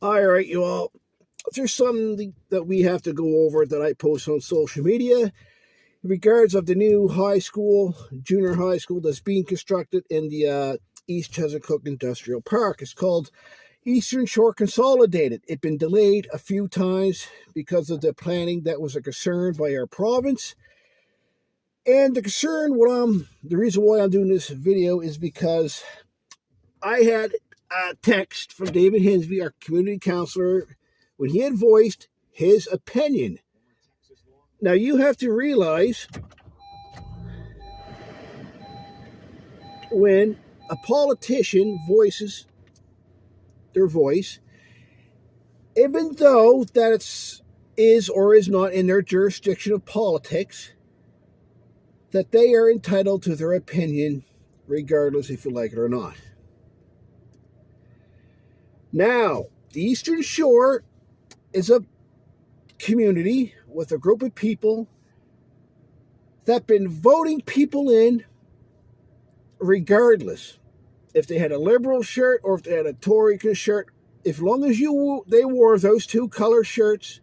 All right, you all. There's something that we have to go over that I post on social media in regards of the new junior high school that's being constructed in the East Chesapeake Industrial Park. It's called Eastern Shore Consolidated. It's been delayed a few times because of the planning that was a concern by our province. And the reason why I'm doing this video is because I had a text from David Hinsby, our community counselor, when he had voiced his opinion. Now, you have to realize when a politician voices their voice, even though that is or is not in their jurisdiction of politics, that they are entitled to their opinion regardless if you like it or not. Now, the Eastern Shore is a community with a group of people that have been voting people in regardless if they had a Liberal shirt or if they had a Tory shirt. As long as they wore those two color shirts,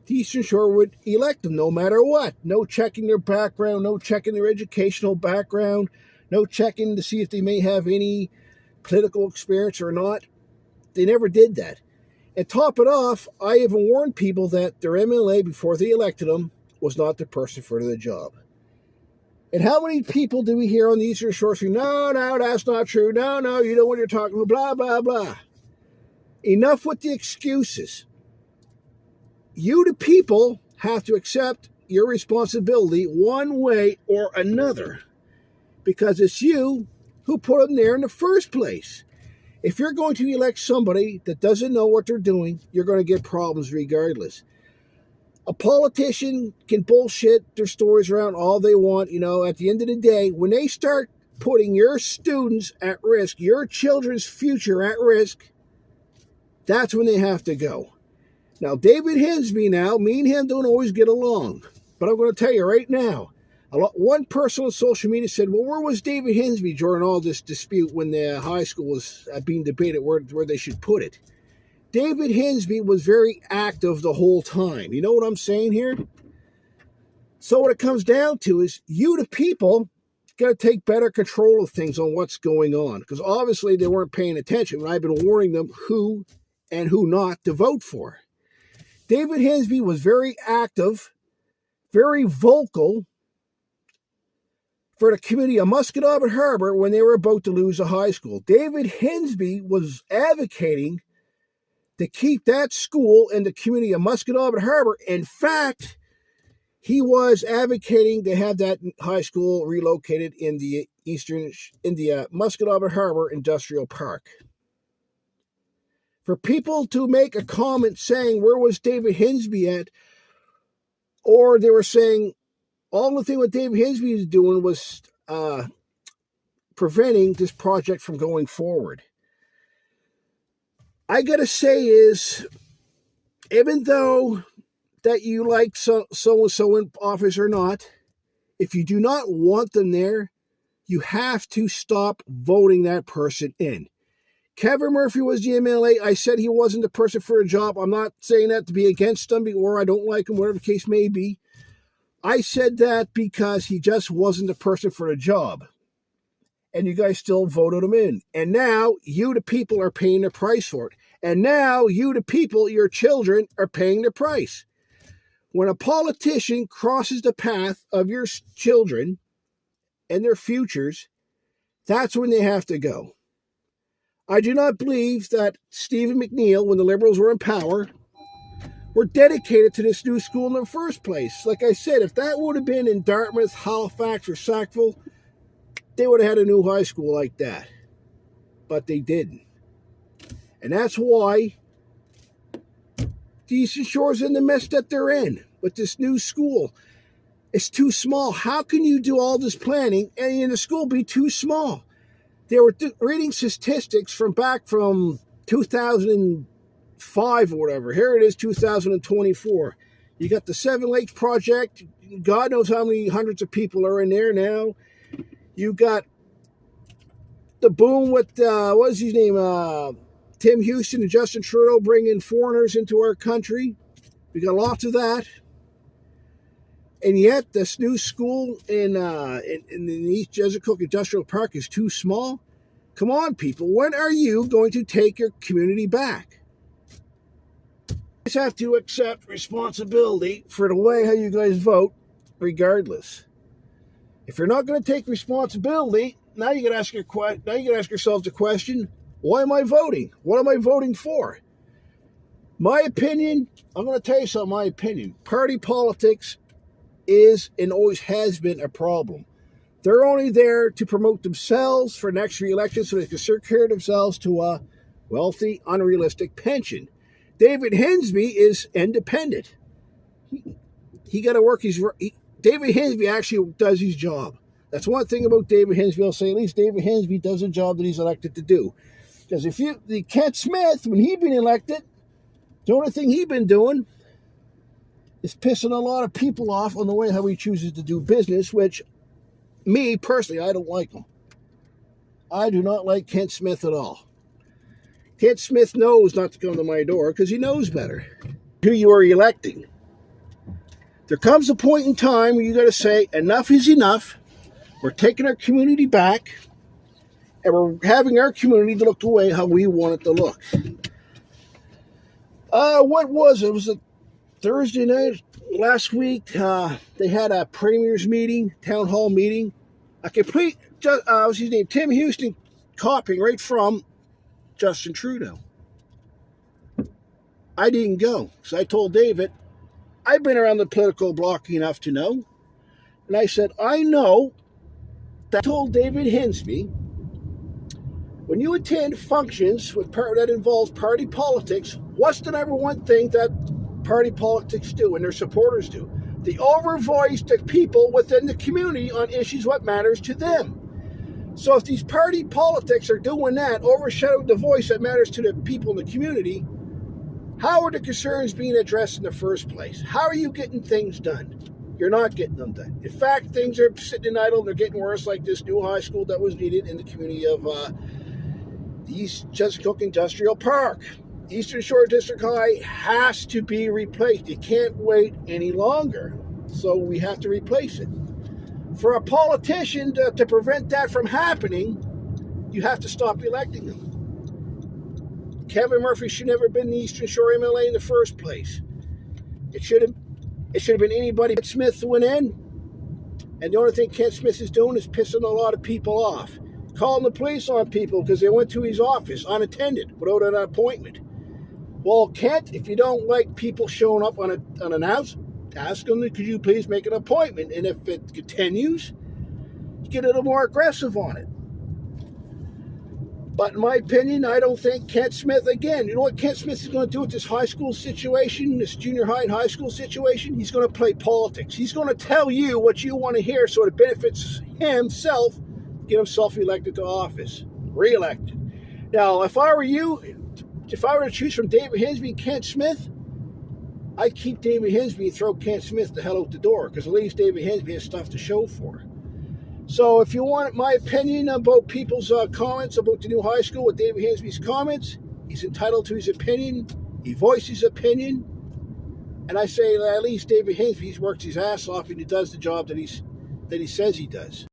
the Eastern Shore would elect them no matter what. No checking their background, no checking their educational background, no checking to see if they may have any political experience or not. They never did that. And top it off, I even warned people that their MLA, before they elected him, was not the person for the job. And how many people do we hear on the Eastern Shore saying, no, that's not true. No, you know what you're talking about, blah, blah, blah. Enough with the excuses. You, the people, have to accept your responsibility one way or another, because it's you who put them there in the first place. If you're going to elect somebody that doesn't know what they're doing, you're going to get problems regardless. A politician can bullshit their stories around all they want. At the end of the day, when they start putting your students at risk, your children's future at risk, that's when they have to go. Now, David Hinsby, me and him don't always get along. But I'm going to tell you right now, one person on social media said, well, where was David Hinsby during all this dispute when the high school was being debated where they should put it? David Hinsby was very active the whole time. You know what I'm saying here? So what it comes down to is you, the people, got to take better control of things on what's going on. Because obviously they weren't paying attention when I've been warning them who and who not to vote for. David Hinsby was very active, very vocal for the community of Musquodoboit Harbor when they were about to lose a high school. David Hinsby was advocating to keep that school in the community of Musquodoboit Harbor. In fact, he was advocating to have that high school relocated in the Musquodoboit Harbor Industrial Park. For people to make a comment saying, where was David Hinsby at? Or they were saying, all the thing what David Hinsby was doing was preventing this project from going forward. I got to say is, even though that you like so-and-so in office or not, if you do not want them there, you have to stop voting that person in. Kevin Murphy was the MLA. I said he wasn't the person for a job. I'm not saying that to be against him or I don't like him, whatever the case may be. I said that because he just wasn't the person for the job. And you guys still voted him in. And now you, the people, are paying the price for it. And now you, the people, your children, are paying the price. When a politician crosses the path of your children and their futures, that's when they have to go. I do not believe that Stephen McNeil, when the Liberals were in power, were dedicated to this new school in the first place. Like I said, if that would have been in Dartmouth, Halifax, or Sackville, they would have had a new high school like that. But they didn't. And that's why the Eastern Shore's in the mess that they're in with this new school. It's too small. How can you do all this planning and the school be too small? They were reading statistics from 2005 or whatever. Here it is, 2024. You got the Seven Lakes Project. God knows how many hundreds of people are in there now. You got the boom with, what is his name? Tim Houston and Justin Trudeau bringing foreigners into our country. We got lots of that. And yet, this new school in the East Jessicook Industrial Park is too small. Come on, people. When are you going to take your community back? You guys have to accept responsibility for the way how you guys vote, regardless. If you're not going to take responsibility, now you got to ask yourselves the question: why am I voting? What am I voting for? My opinion. I'm going to tell you something. My opinion. Party politics is and always has been a problem. They're only there to promote themselves for next re-election so they can secure themselves to a wealthy, unrealistic pension. David Hinsby is independent. He got to work David Hinsby actually does his job. That's one thing about David Hinsby. I'll say at least David Hinsby does a job that he's elected to do. Because the Kent Smith, when he'd been elected, the only thing he'd been doing is pissing a lot of people off on the way how he chooses to do business, which, me, personally, I don't like him. I do not like Kent Smith at all. Kent Smith knows not to come to my door because he knows better who you are electing. There comes a point in time where you got to say, enough is enough. We're taking our community back, and we're having our community to look the way how we want it to look. What was it? It was a Thursday night last week. They had a premier's meeting, town hall meeting. What's his name? Tim Houston copying right from Justin Trudeau. I didn't go because I told David, I've been around the political block enough to know. And I said, I know that I told David Hinsby, when you attend functions that involves party politics, what's the number one thing that party politics do and their supporters do? They overvoice the people within the community on issues what matters to them. So if these party politics are doing that, overshadowing the voice that matters to the people in the community, how are the concerns being addressed in the first place? How are you getting things done? You're not getting them done. In fact, things are sitting idle and they're getting worse, like this new high school that was needed in the community of the East Jessicook Industrial Park. Eastern Shore District High has to be replaced. You can't wait any longer. So we have to replace it. For a politician to prevent that from happening, you have to stop electing them. Kevin Murphy should never have been the Eastern Shore MLA in the first place. It should have been anybody but Smith went in. And the only thing Kent Smith is doing is pissing a lot of people off. Calling the police on people because they went to his office unattended without an appointment. Well, Kent, if you don't like people showing up unannounced, ask them, could you please make an appointment? And if it continues, get a little more aggressive on it. But in my opinion, I don't think Kent Smith, again, you know what Kent Smith is going to do with this high school situation, this junior high and high school situation? He's going to play politics. He's going to tell you what you want to hear so it benefits himself, get himself elected to office, re-elected. Now, if I were you, if I were to choose from David Hinsby and Kent Smith, I'd keep David Hinsby and throw Kent Smith the hell out the door because at least David Hinsby has stuff to show for. So if you want my opinion about people's comments about the new high school with David Hinsby's comments, he's entitled to his opinion. He voiced his opinion. And I say that at least David Hinsby works his ass off and he does the job that he says he does.